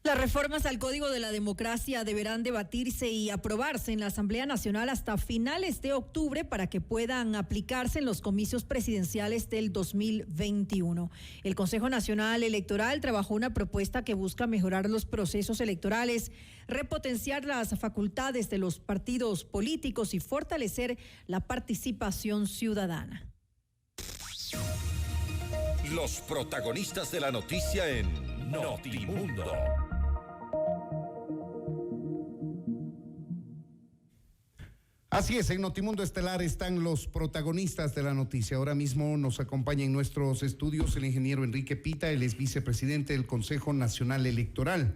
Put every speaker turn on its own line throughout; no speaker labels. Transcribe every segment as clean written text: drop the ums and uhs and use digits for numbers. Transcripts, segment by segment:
Las reformas al Código de la Democracia deberán debatirse y aprobarse en la Asamblea Nacional hasta finales de octubre para que puedan aplicarse en los comicios presidenciales del 2021. El Consejo Nacional Electoral trabajó una propuesta que busca mejorar los procesos electorales, repotenciar las facultades de los partidos políticos y fortalecer la participación ciudadana.
Los protagonistas de la noticia en Notimundo.
Así es, en Notimundo Estelar están los protagonistas de la noticia. Ahora mismo nos acompaña en nuestros estudios el ingeniero Enrique Pita, él es vicepresidente del Consejo Nacional Electoral.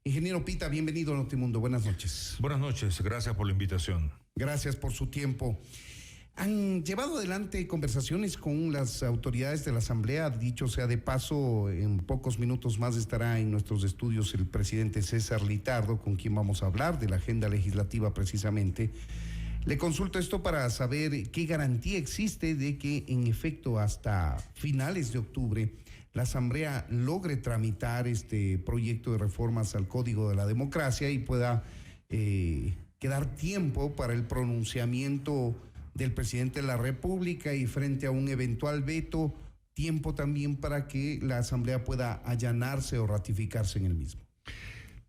Ingeniero Pita, bienvenido a Notimundo, buenas noches.
Buenas noches, gracias por la invitación.
Gracias por su tiempo. ¿Han llevado adelante conversaciones con las autoridades de la Asamblea? Dicho sea de paso, en pocos minutos más estará en nuestros estudios el presidente César Litardo, con quien vamos a hablar de la agenda legislativa precisamente. Le consulto esto para saber qué garantía existe de que en efecto hasta finales de octubre la Asamblea logre tramitar este proyecto de reformas al Código de la Democracia y pueda quedar tiempo para el pronunciamiento del presidente de la República y frente a un eventual veto, tiempo también para que la Asamblea pueda allanarse o ratificarse en el mismo.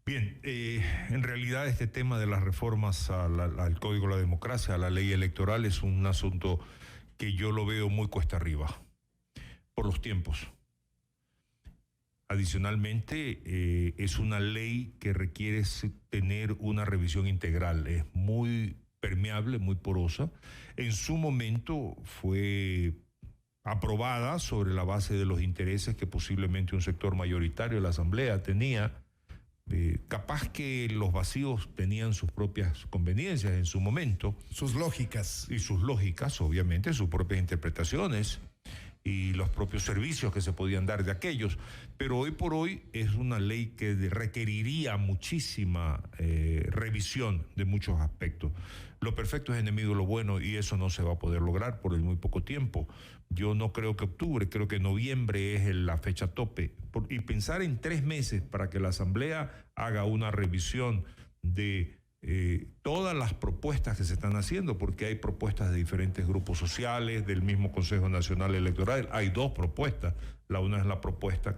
Bien, en realidad este tema de las reformas al Código de la Democracia, a la ley electoral, es un asunto que yo lo veo muy cuesta arriba, por los tiempos. Adicionalmente, es una ley que requiere tener una revisión integral, es muy permeable, muy porosa. En su momento fue aprobada sobre la base de los intereses que posiblemente un sector mayoritario de la Asamblea tenía. Capaz que los vacíos tenían sus propias conveniencias en su momento.
Sus lógicas.
Y sus lógicas, obviamente, sus propias interpretaciones y los propios servicios que se podían dar de aquellos. Pero hoy por hoy es una ley que requeriría muchísima revisión de muchos aspectos. Lo perfecto es enemigo de lo bueno y eso no se va a poder lograr por el muy poco tiempo. Yo no creo que octubre, creo que noviembre es la fecha tope. Y pensar en 3 meses para que la Asamblea haga una revisión de todas las propuestas que se están haciendo, porque hay propuestas de diferentes grupos sociales, del mismo Consejo Nacional Electoral. Hay 2 propuestas. La una es la propuesta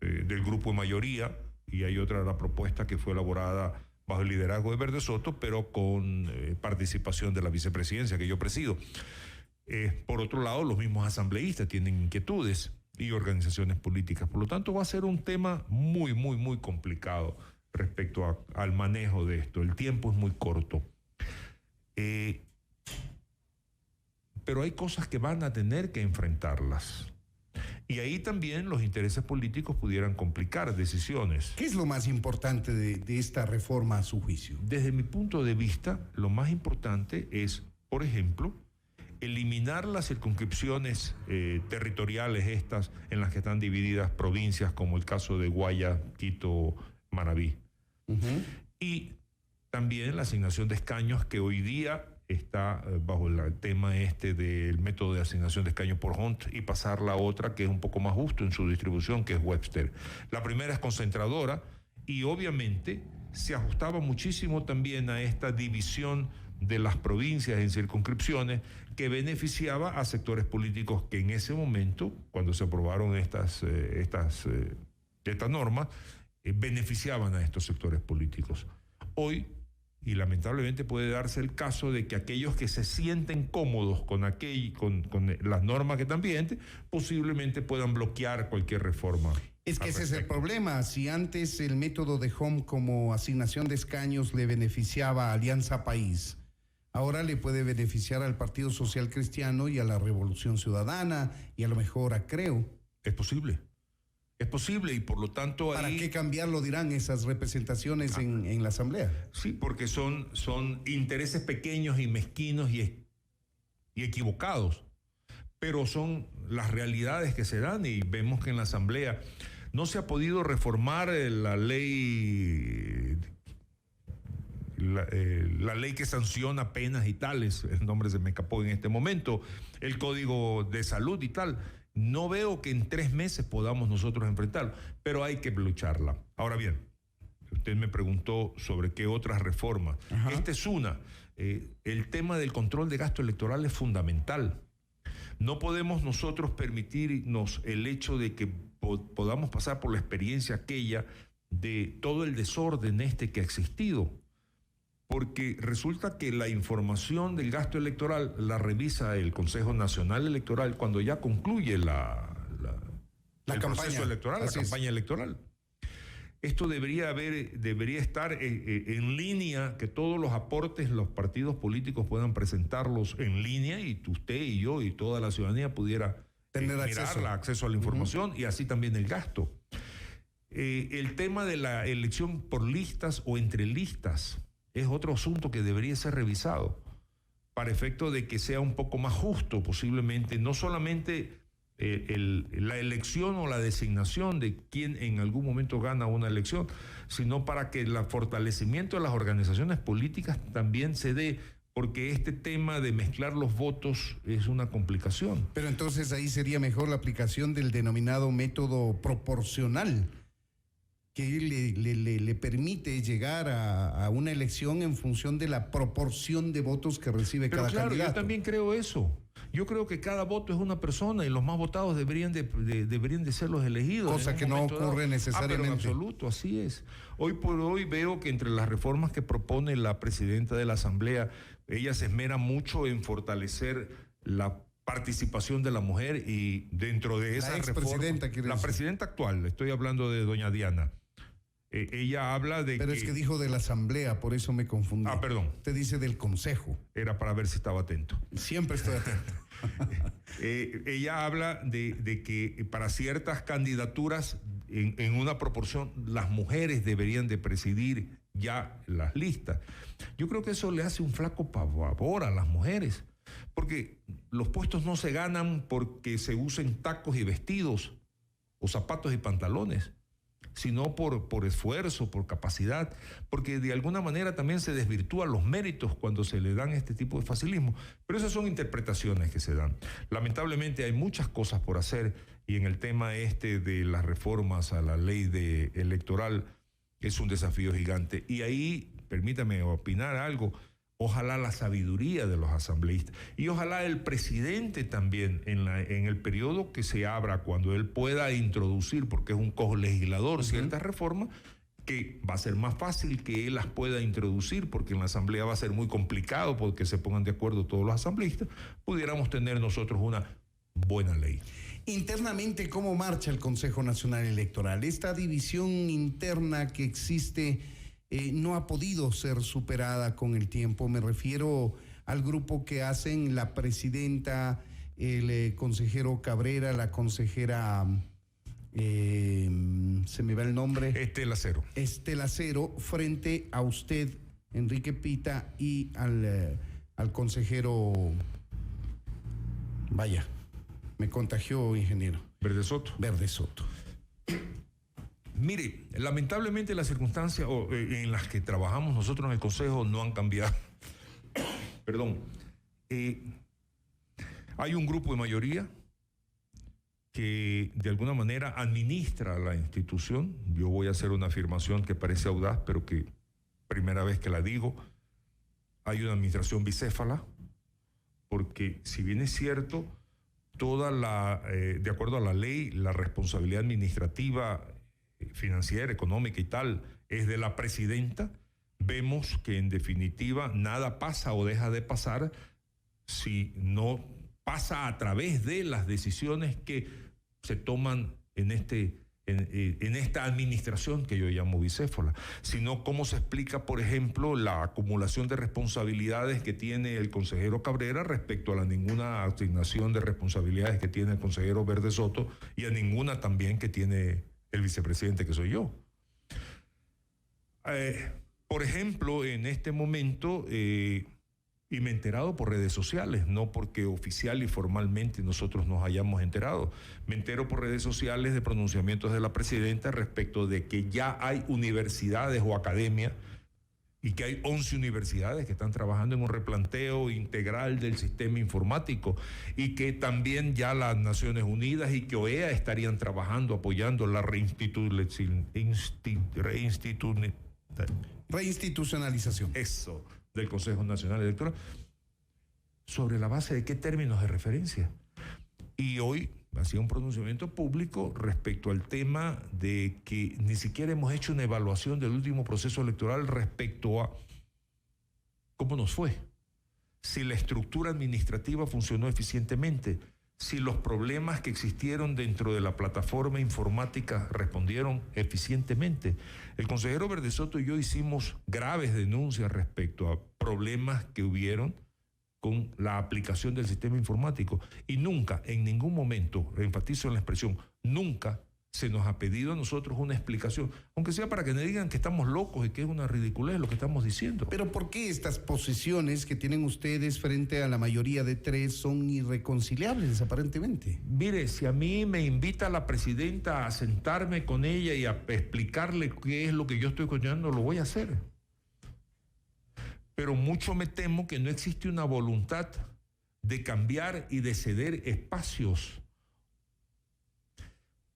del grupo de mayoría y hay otra, la propuesta que fue elaborada bajo el liderazgo de Verde Soto, pero con participación de la vicepresidencia que yo presido. Por otro lado, los mismos asambleístas tienen inquietudes y organizaciones políticas. Por lo tanto, va a ser un tema muy, muy, muy complicado respecto al manejo de esto. El tiempo es muy corto. Pero hay cosas que van a tener que enfrentarlas. Y ahí también los intereses políticos pudieran complicar decisiones.
¿Qué es lo más importante de esta reforma a su juicio?
Desde mi punto de vista, lo más importante es, por ejemplo, eliminar las circunscripciones territoriales estas en las que están divididas provincias, como el caso de Guaya, Quito, Manabí. Uh-huh. Y también la asignación de escaños que hoy día está bajo el tema del método de asignación de escaños por Hunt y pasar la otra que es un poco más justo en su distribución, que es Webster. La primera es concentradora y obviamente se ajustaba muchísimo también a esta división de las provincias en circunscripciones que beneficiaba a sectores políticos que en ese momento, cuando se aprobaron estas normas, beneficiaban a estos sectores políticos. Hoy, y lamentablemente puede darse el caso de que aquellos que se sienten cómodos con las normas que están vigentes, posiblemente puedan bloquear cualquier reforma.
Es que ese es el problema. Si antes el método de Home como asignación de escaños le beneficiaba a Alianza País, ahora le puede beneficiar al Partido Social Cristiano y a la Revolución Ciudadana y a lo mejor a Creo.
Es posible. Es posible y por lo tanto
¿Para qué cambiarlo, dirán, esas representaciones en la Asamblea?
Sí, porque son intereses pequeños y mezquinos y equivocados, pero son las realidades que se dan y vemos que en la Asamblea no se ha podido reformar la ley que sanciona penas y tales, el nombre se me escapó en este momento, el Código de Salud y tal. No veo que en 3 meses podamos nosotros enfrentarlo, pero hay que lucharla. Ahora bien, usted me preguntó sobre qué otras reformas.
Ajá.
Esta es una. El tema del control de gasto electoral es fundamental. No podemos nosotros permitirnos el hecho de que podamos pasar por la experiencia aquella de todo el desorden que ha existido. Porque resulta que la información del gasto electoral la revisa el Consejo Nacional Electoral cuando ya concluye el proceso electoral, la campaña electoral. Esto debería estar en línea, que todos los aportes los partidos políticos puedan presentarlos en línea y usted y yo y toda la ciudadanía pudiera
tener
acceso a la información y así también el gasto. El tema de la elección por listas o entre listas es otro asunto que debería ser revisado para efecto de que sea un poco más justo posiblemente, no solamente la elección o la designación de quién en algún momento gana una elección, sino para que el fortalecimiento de las organizaciones políticas también se dé, porque este tema de mezclar los votos es una complicación.
Pero entonces ahí sería mejor la aplicación del denominado método proporcional, que le permite llegar a una elección en función de la proporción de votos que recibe cada candidato.
Yo también creo eso. Yo creo que cada voto es una persona y los más votados deberían de ser los elegidos.
Cosa que no ocurre necesariamente.
Pero en absoluto, así es. Hoy por hoy veo que entre las reformas que propone la presidenta de la Asamblea, ella se esmera mucho en fortalecer la participación de la mujer y dentro de esa reforma. La presidenta actual, estoy hablando de doña Diana. Ella habla de
Pero es que dijo de la Asamblea, por eso me confundí.
Perdón.
Usted dice del Consejo.
Era para ver si estaba atento.
Siempre estoy atento.
Ella habla de que para ciertas candidaturas, en una proporción, las mujeres deberían de presidir ya las listas. Yo creo que eso le hace un flaco favor a las mujeres, porque los puestos no se ganan porque se usen tacos y vestidos, o zapatos y pantalones, sino por esfuerzo, por capacidad, porque de alguna manera también se desvirtúan los méritos cuando se le dan este tipo de facilismo. Pero esas son interpretaciones que se dan. Lamentablemente hay muchas cosas por hacer y en el tema de las reformas a la ley electoral es un desafío gigante. Y ahí, permítame opinar algo, ojalá la sabiduría de los asambleístas y ojalá el presidente también en el periodo que se abra, cuando él pueda introducir, porque es un colegislador, ciertas reformas, que va a ser más fácil que él las pueda introducir, porque en la asamblea va a ser muy complicado porque se pongan de acuerdo todos los asambleístas, pudiéramos tener nosotros una buena ley.
Internamente, ¿cómo marcha el Consejo Nacional Electoral? Esta división interna que existe no ha podido ser superada con el tiempo. Me refiero al grupo que hacen la presidenta, el consejero Cabrera, la consejera, se me va el nombre. Estela Cero, frente a usted, Enrique Pita, y al consejero, vaya, me contagió, ingeniero.
Verde Soto. Mire, lamentablemente las circunstancias en las que trabajamos nosotros en el Consejo no han cambiado. Perdón. Hay un grupo de mayoría que de alguna manera administra la institución. Yo voy a hacer una afirmación que parece audaz, pero que primera vez que la digo. Hay una administración bicéfala, porque si bien es cierto, de acuerdo a la ley, la responsabilidad administrativa, financiera, económica y tal, es de la presidenta, vemos que en definitiva nada pasa o deja de pasar si no pasa a través de las decisiones que se toman en esta administración que yo llamo bicéfala, sino cómo se explica, por ejemplo, la acumulación de responsabilidades que tiene el consejero Cabrera respecto a la ninguna asignación de responsabilidades que tiene el consejero Verde Soto y a ninguna también que tiene el vicepresidente, que soy yo. Por ejemplo, en este momento, y me he enterado por redes sociales, no porque oficial y formalmente nosotros nos hayamos enterado, me entero por redes sociales de pronunciamientos de la presidenta respecto de que ya hay universidades o academias y que hay 11 universidades que están trabajando en un replanteo integral del sistema informático y que también ya las Naciones Unidas y que OEA estarían trabajando, apoyando la
reinstitucionalización.
Eso, del Consejo Nacional Electoral. ¿Sobre la base de qué términos de referencia? Y hoy hacía un pronunciamiento público respecto al tema de que ni siquiera hemos hecho una evaluación del último proceso electoral respecto a cómo nos fue, si la estructura administrativa funcionó eficientemente, si los problemas que existieron dentro de la plataforma informática respondieron eficientemente. El consejero Verdesoto y yo hicimos graves denuncias respecto a problemas que hubieron con la aplicación del sistema informático y nunca, en ningún momento, enfatizo en la expresión, nunca se nos ha pedido a nosotros una explicación, aunque sea para que no digan que estamos locos y que es una ridiculez lo que estamos diciendo.
Pero ¿por qué estas posiciones que tienen ustedes frente a la mayoría de tres son irreconciliables aparentemente?
Mire, si a mí me invita la presidenta a sentarme con ella y a explicarle qué es lo que yo estoy coñando, lo voy a hacer. Pero mucho me temo que no existe una voluntad de cambiar y de ceder espacios.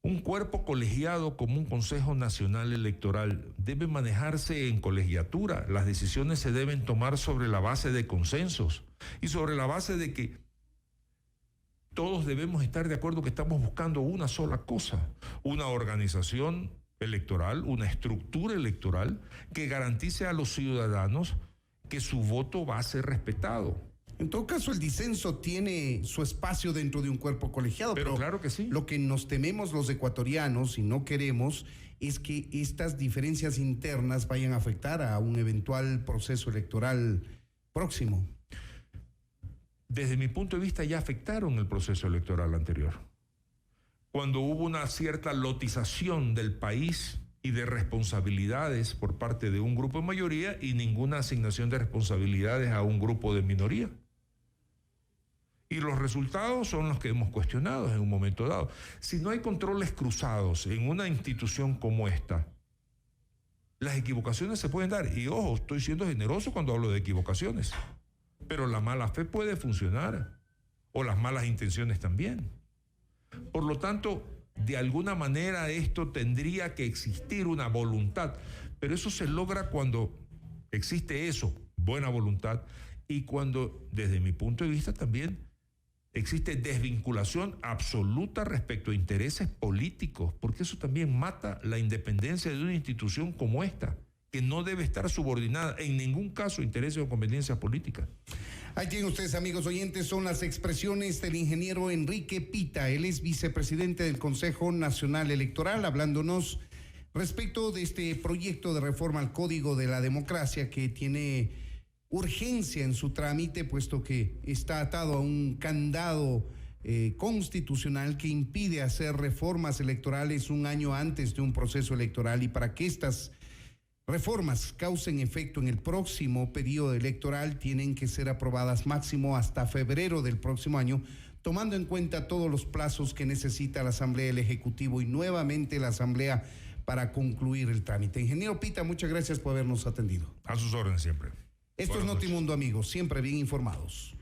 Un cuerpo colegiado como un Consejo Nacional Electoral debe manejarse en colegiatura. Las decisiones se deben tomar sobre la base de consensos y sobre la base de que todos debemos estar de acuerdo que estamos buscando una sola cosa, una organización electoral, una estructura electoral que garantice a los ciudadanos que su voto va a ser respetado.
En todo caso, el disenso tiene su espacio dentro de un cuerpo colegiado.
Pero claro que sí.
Lo que nos tememos los ecuatorianos y no queremos es que estas diferencias internas vayan a afectar a un eventual proceso electoral próximo.
Desde mi punto de vista ya afectaron el proceso electoral anterior. Cuando hubo una cierta lotización del país y de responsabilidades por parte de un grupo de mayoría y ninguna asignación de responsabilidades a un grupo de minoría. Y los resultados son los que hemos cuestionado en un momento dado. Si no hay controles cruzados en una institución como esta, las equivocaciones se pueden dar. Y ojo, estoy siendo generoso cuando hablo de equivocaciones. Pero la mala fe puede funcionar. O las malas intenciones también. Por lo tanto, de alguna manera esto tendría que existir una voluntad, pero eso se logra cuando existe eso, buena voluntad, y cuando, desde mi punto de vista también, existe desvinculación absoluta respecto a intereses políticos, porque eso también mata la independencia de una institución como esta, que no debe estar subordinada en ningún caso a intereses o conveniencias políticas.
Ahí tienen ustedes, amigos oyentes, son las expresiones del ingeniero Enrique Pita. Él es vicepresidente del Consejo Nacional Electoral, hablándonos respecto de este proyecto de reforma al Código de la Democracia que tiene urgencia en su trámite, puesto que está atado a un candado constitucional que impide hacer reformas electorales un año antes de un proceso electoral, y para que estas reformas causen efecto en el próximo periodo electoral tienen que ser aprobadas máximo hasta febrero del próximo año, tomando en cuenta todos los plazos que necesita la Asamblea, el Ejecutivo y nuevamente la Asamblea para concluir el trámite. Ingeniero Pita, muchas gracias por habernos atendido.
A sus órdenes siempre.
Esto es Notimundo, amigos, siempre bien informados.